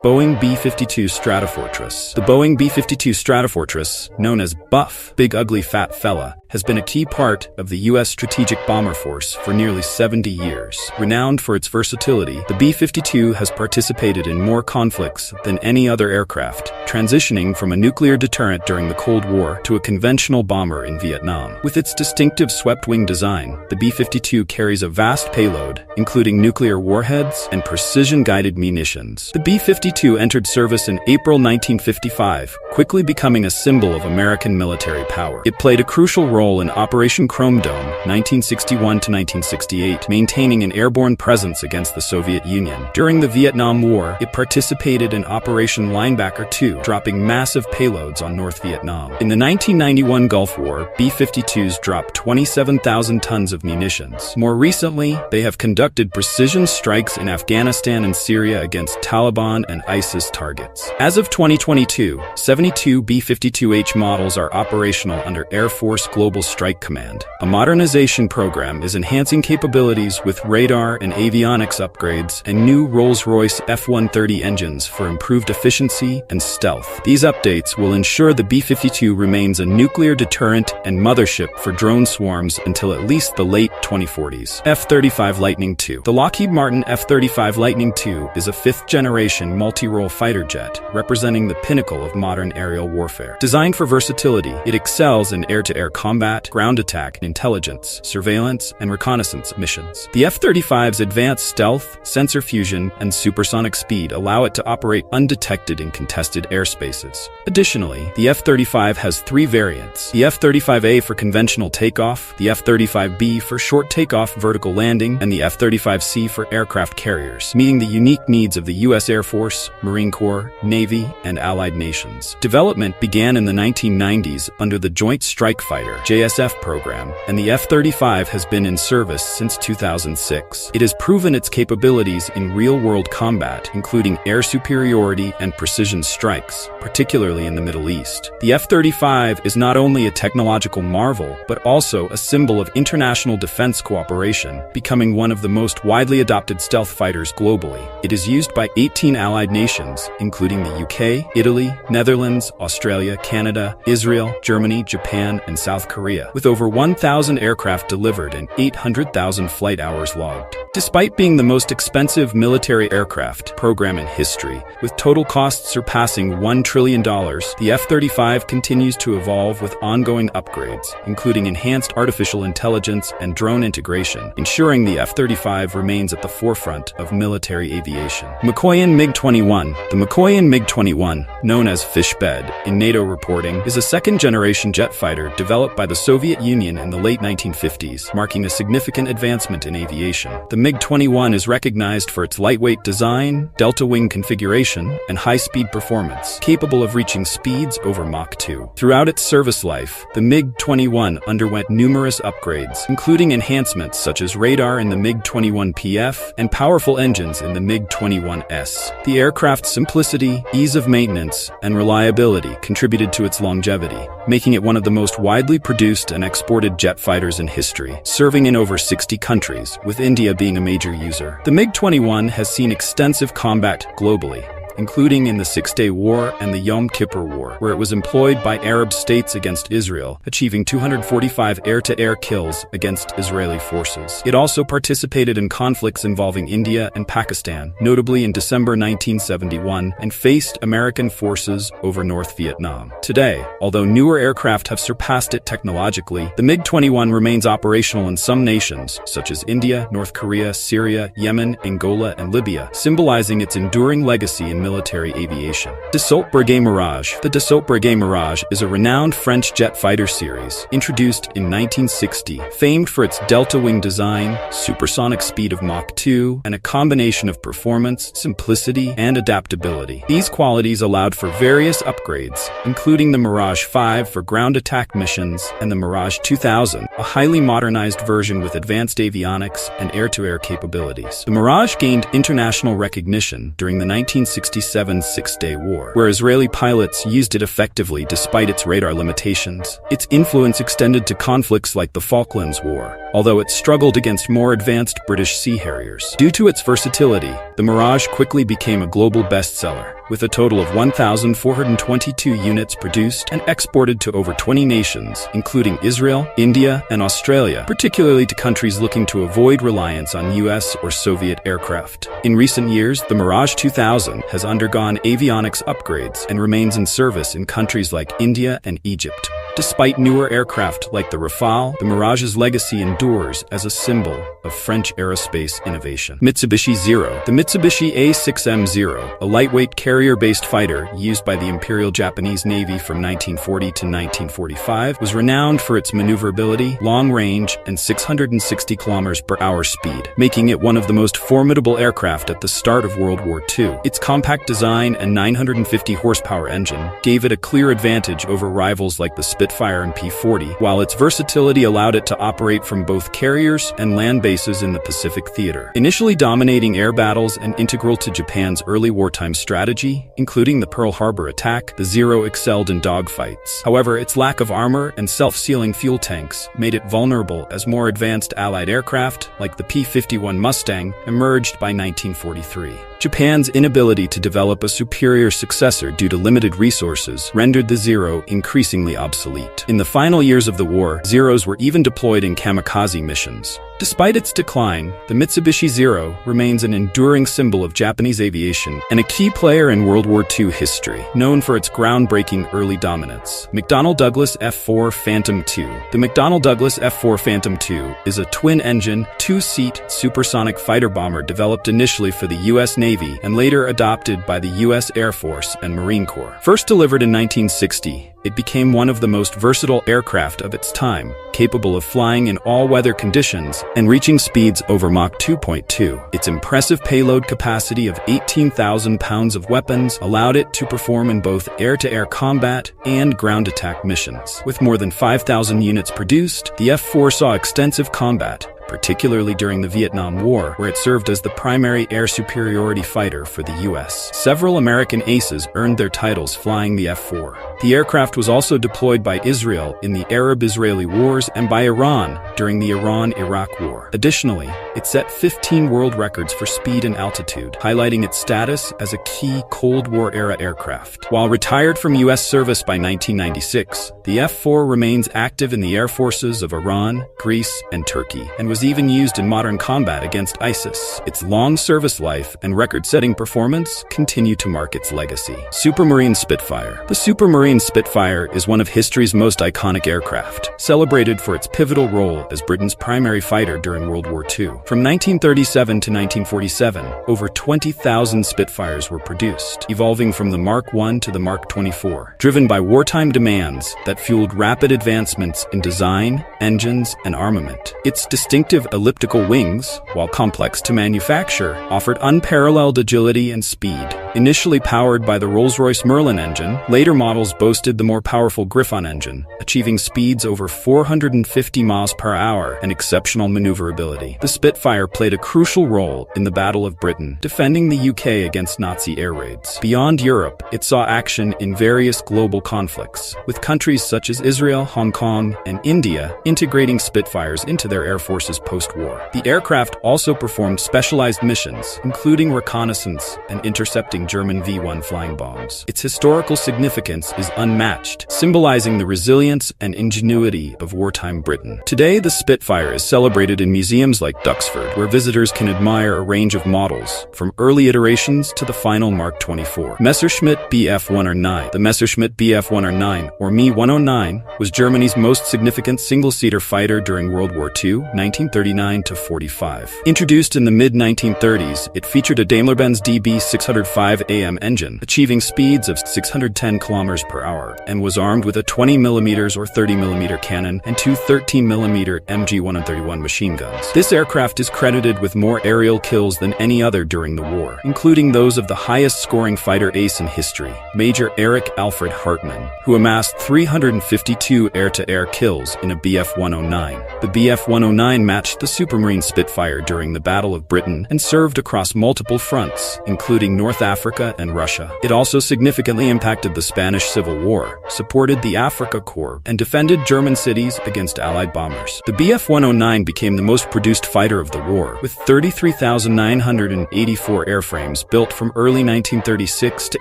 Boeing B-52 Stratofortress. The Boeing B-52 Stratofortress, known as BUF, Big Ugly Fat Fella, has been a key part of the U.S. strategic bomber force for nearly 70 years. Renowned for its versatility, the B-52 has participated in more conflicts than any other aircraft, transitioning from a nuclear deterrent during the Cold War to a conventional bomber in Vietnam. With its distinctive swept-wing design, the B-52 carries a vast payload, including nuclear warheads and precision-guided munitions. The B-52 entered service in April 1955, quickly becoming a symbol of American military power. It played a crucial role in Operation Chrome Dome, 1961 to 1968, maintaining an airborne presence against the Soviet Union. During the Vietnam War, it participated in Operation Linebacker II, dropping massive payloads on North Vietnam. In the 1991 Gulf War, B-52s dropped 27,000 tons of munitions. More recently, they have conducted precision strikes in Afghanistan and Syria against Taliban and ISIS targets. As of 2022, 72 B-52H models are operational under Air Force Global Strike Command. A modernization program is enhancing capabilities with radar and avionics upgrades and new Rolls-Royce F-130 engines for improved efficiency and stealth. These updates will ensure the B-52 remains a nuclear deterrent and mothership for drone swarms until at least the late 2040s. F-35 Lightning II. The Lockheed Martin F-35 Lightning II is a fifth-generation multi-role fighter jet, representing the pinnacle of modern aerial warfare. Designed for versatility, it excels in air-to-air combat, ground attack, intelligence, surveillance, and reconnaissance missions. The F-35's advanced stealth, sensor fusion, and supersonic speed allow it to operate undetected in contested airspaces. Additionally, the F-35 has three variants: the F-35A for conventional takeoff, the F-35B for short takeoff vertical landing, and the F-35C for aircraft carriers, meeting the unique needs of the U.S. Air Force, Marine Corps, Navy, and allied nations. Development began in the 1990s under the Joint Strike Fighter JSF program, and the F-35 has been in service since 2006. It has proven its capabilities in real-world combat, including air superiority and precision strikes, particularly in the Middle East. The F-35 is not only a technological marvel, but also a symbol of international defense cooperation, becoming one of the most widely adopted stealth fighters globally. It is used by 18 allied nations, including the UK, Italy, Netherlands, Australia, Canada, Israel, Germany, Japan, and South Korea, with over 1,000 aircraft delivered and 800,000 flight hours logged. Despite being the most expensive military aircraft program in history, with total costs surpassing $1 trillion, the F-35 continues to evolve with ongoing upgrades, including enhanced artificial intelligence and drone integration, ensuring the F-35 remains at the forefront of military aviation. Mikoyan MiG-21. The Mikoyan MiG-21, known as Fishbed in NATO reporting, is a second-generation jet fighter developed by the Soviet Union in the late 1950s, marking a significant advancement in aviation. The MiG-21 is recognized for its lightweight design, delta-wing configuration, and high-speed performance, capable of reaching speeds over Mach 2. Throughout its service life, the MiG-21 underwent numerous upgrades, including enhancements such as radar in the MiG-21 Bf and powerful engines in the MiG-21S. The aircraft's simplicity, ease of maintenance, and reliability contributed to its longevity, making it one of the most widely produced and exported jet fighters in history, serving in over 60 countries, with India being a major user. The MiG-21 has seen extensive combat globally, including in the Six-Day War and the Yom Kippur War, where it was employed by Arab states against Israel, achieving 245 air-to-air kills against Israeli forces. It also participated in conflicts involving India and Pakistan, notably in December 1971, and faced American forces over North Vietnam. Today, although newer aircraft have surpassed it technologically, the MiG-21 remains operational in some nations, such as India, North Korea, Syria, Yemen, Angola, and Libya, symbolizing its enduring legacy in military aviation. Dassault-Breguet Mirage. The Dassault-Breguet Mirage is a renowned French jet fighter series, introduced in 1960, famed for its delta-wing design, supersonic speed of Mach 2, and a combination of performance, simplicity, and adaptability. These qualities allowed for various upgrades, including the Mirage 5 for ground attack missions and the Mirage 2000, a highly modernized version with advanced avionics and air-to-air capabilities. The Mirage gained international recognition during the 1967 Six-Day War, where Israeli pilots used it effectively despite its radar limitations. Its influence extended to conflicts like the Falklands War, although it struggled against more advanced British Sea Harriers. Due to its versatility, the Mirage quickly became a global bestseller, with a total of 1,422 units produced and exported to over 20 nations, including Israel, India, and Australia, particularly to countries looking to avoid reliance on US or Soviet aircraft. In recent years, the Mirage 2000 has undergone avionics upgrades and remains in service in countries like India and Egypt. Despite newer aircraft like the Rafale, the Mirage's legacy endures as a symbol of French aerospace innovation. Mitsubishi Zero. The Mitsubishi A6M Zero, a lightweight carrier-based fighter used by the Imperial Japanese Navy from 1940 to 1945, was renowned for its maneuverability, long range, and 660 km/h speed, making it one of the most formidable aircraft at the start of World War II. Its compact design and 950 horsepower engine gave it a clear advantage over rivals like the Spitfire and P-40, while its versatility allowed it to operate from both carriers and land bases in the Pacific theater. Initially dominating air battles and integral to Japan's early wartime strategy, including the Pearl Harbor attack, the Zero excelled in dogfights. However, its lack of armor and self-sealing fuel tanks made it vulnerable as more advanced Allied aircraft, like the P-51 Mustang, emerged by 1943. Japan's inability to develop a superior successor due to limited resources rendered the Zero increasingly obsolete. In the final years of the war, Zeros were even deployed in kamikaze missions. Despite its decline, the Mitsubishi Zero remains an enduring symbol of Japanese aviation and a key player in World War II history, known for its groundbreaking early dominance. McDonnell Douglas F-4 Phantom II. The McDonnell Douglas F-4 Phantom II is a twin-engine, two-seat supersonic fighter bomber developed initially for the U.S. Navy and later adopted by the U.S. Air Force and Marine Corps. First delivered in 1960, it became one of the most versatile aircraft of its time, capable of flying in all-weather conditions and reaching speeds over Mach 2.2. Its impressive payload capacity of 18,000 pounds of weapons allowed it to perform in both air-to-air combat and ground attack missions. With more than 5,000 units produced, the F-4 saw extensive combat, particularly during the Vietnam War, where it served as the primary air superiority fighter for the U.S. Several American aces earned their titles flying the F-4. The aircraft was also deployed by Israel in the Arab-Israeli Wars and by Iran during the Iran-Iraq War. Additionally, it set 15 world records for speed and altitude, highlighting its status as a key Cold War-era aircraft. While retired from U.S. service by 1996, the F-4 remains active in the air forces of Iran, Greece, and Turkey, and was even used in modern combat against ISIS. Its long service life and record-setting performance continue to mark its legacy. Supermarine Spitfire. The Supermarine Spitfire is one of history's most iconic aircraft, celebrated for its pivotal role as Britain's primary fighter during World War II. From 1937 to 1947, over 20,000 Spitfires were produced, evolving from the Mark I to the Mark 24, driven by wartime demands that fueled rapid advancements in design, engines, and armament. Its distinct elliptical wings, while complex to manufacture, offered unparalleled agility and speed. Initially powered by the Rolls-Royce Merlin engine, later models boasted the more powerful Griffon engine, achieving speeds over 450 miles per hour and exceptional maneuverability. The Spitfire played a crucial role in the Battle of Britain, defending the UK against Nazi air raids. Beyond Europe, it saw action in various global conflicts, with countries such as Israel, Hong Kong, and India integrating Spitfires into their air forces post-war. The aircraft also performed specialized missions, including reconnaissance and intercepting German V-1 flying bombs. Its historical significance is unmatched, symbolizing the resilience and ingenuity of wartime Britain. Today, the Spitfire is celebrated in museums like Duxford, where visitors can admire a range of models, from early iterations to the final Mark 24. Messerschmitt Bf 109. The Messerschmitt Bf 109, or Me 109, was Germany's most significant single-seater fighter during World War II, 1914 1939 to 45. Introduced in the mid-1930s, it featured a Daimler-Benz DB605AM engine, achieving speeds of 610 km per hour, and was armed with a 20mm or 30mm cannon and two 13mm MG-131 machine guns. This aircraft is credited with more aerial kills than any other during the war, including those of the highest-scoring fighter ace in history, Major Eric Alfred Hartmann, who amassed 352 air-to-air kills in a Bf-109. The Bf-109 matched the Supermarine Spitfire during the Battle of Britain and served across multiple fronts, including North Africa and Russia. It also significantly impacted the Spanish Civil War, supported the Afrika Korps, and defended German cities against Allied bombers. The Bf-109 became the most produced fighter of the war, with 33,984 airframes built from early 1936 to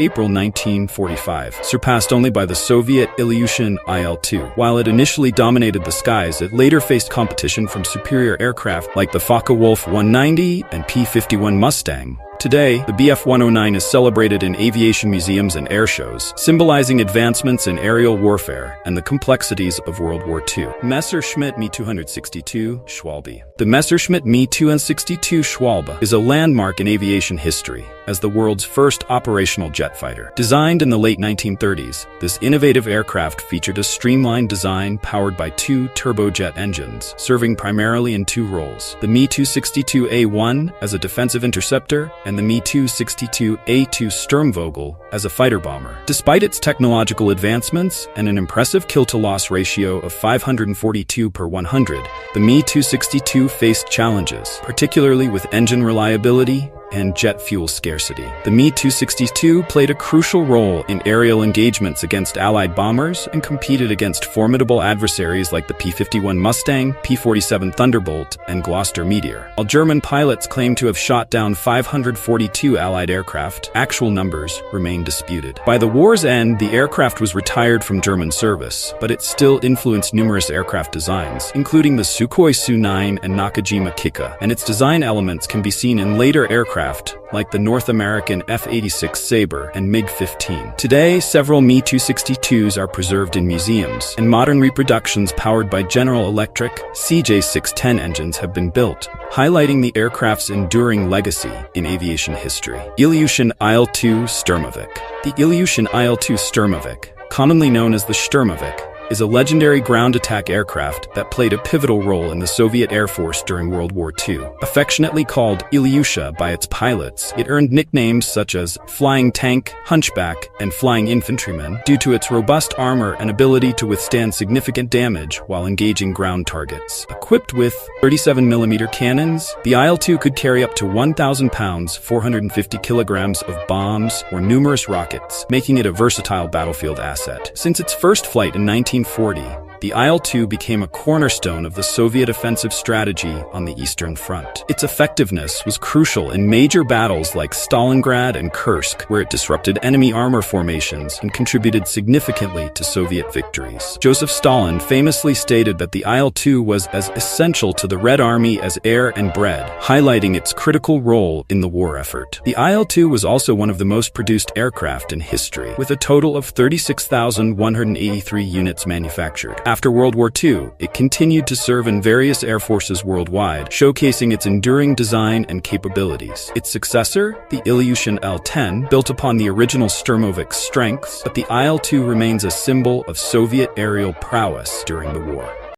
April 1945, surpassed only by the Soviet Ilyushin IL-2. While it initially dominated the skies, it later faced competition from superior aircraft like the Focke-Wulf 190 and P-51 Mustang. Today, the Bf-109 is celebrated in aviation museums and air shows, symbolizing advancements in aerial warfare and the complexities of World War II. Messerschmitt Me-262 Schwalbe. The Messerschmitt Me-262 Schwalbe is a landmark in aviation history as the world's first operational jet fighter. Designed in the late 1930s, this innovative aircraft featured a streamlined design powered by two turbojet engines, serving primarily in two roles: the Me-262A1 as a defensive interceptor and the Me-262A2 Sturmovik as a fighter bomber. Despite its technological advancements and an impressive kill-to-loss ratio of 542 per 100, the Me-262 faced challenges, particularly with engine reliability and jet fuel scarcity. The Me-262 played a crucial role in aerial engagements against Allied bombers and competed against formidable adversaries like the P-51 Mustang, P-47 Thunderbolt, and Gloucester Meteor. While German pilots claim to have shot down 542 Allied aircraft, actual numbers remain disputed. By the war's end, the aircraft was retired from German service, but it still influenced numerous aircraft designs, including the Sukhoi Su-9 and Nakajima Kikka, and its design elements can be seen in later aircraft like the North American F-86 Sabre and MiG-15. Today, several Me-262s are preserved in museums, and modern reproductions powered by General Electric CJ610 engines have been built, highlighting the aircraft's enduring legacy in aviation history. Ilyushin IL-2 Sturmovik. The Ilyushin IL-2 Sturmovik, commonly known as the Sturmovik, is a legendary ground attack aircraft that played a pivotal role in the Soviet Air Force during World War II. Affectionately called Ilyusha by its pilots, it earned nicknames such as Flying Tank, Hunchback, and Flying Infantryman due to its robust armor and ability to withstand significant damage while engaging ground targets. Equipped with 37mm cannons, the IL-2 could carry up to 1,000 pounds, 450 kilograms of bombs or numerous rockets, making it a versatile battlefield asset. Since its first flight in 1940, the IL-2 became a cornerstone of the Soviet offensive strategy on the Eastern Front. Its effectiveness was crucial in major battles like Stalingrad and Kursk, where it disrupted enemy armor formations and contributed significantly to Soviet victories. Joseph Stalin famously stated that the IL-2 was as essential to the Red Army as air and bread, highlighting its critical role in the war effort. The IL-2 was also one of the most produced aircraft in history, with a total of 36,183 units manufactured. After World War II, it continued to serve in various air forces worldwide, showcasing its enduring design and capabilities. Its successor, the Ilyushin Il-10, built upon the original Sturmovik's strengths, but the IL-2 remains a symbol of Soviet aerial prowess during the war.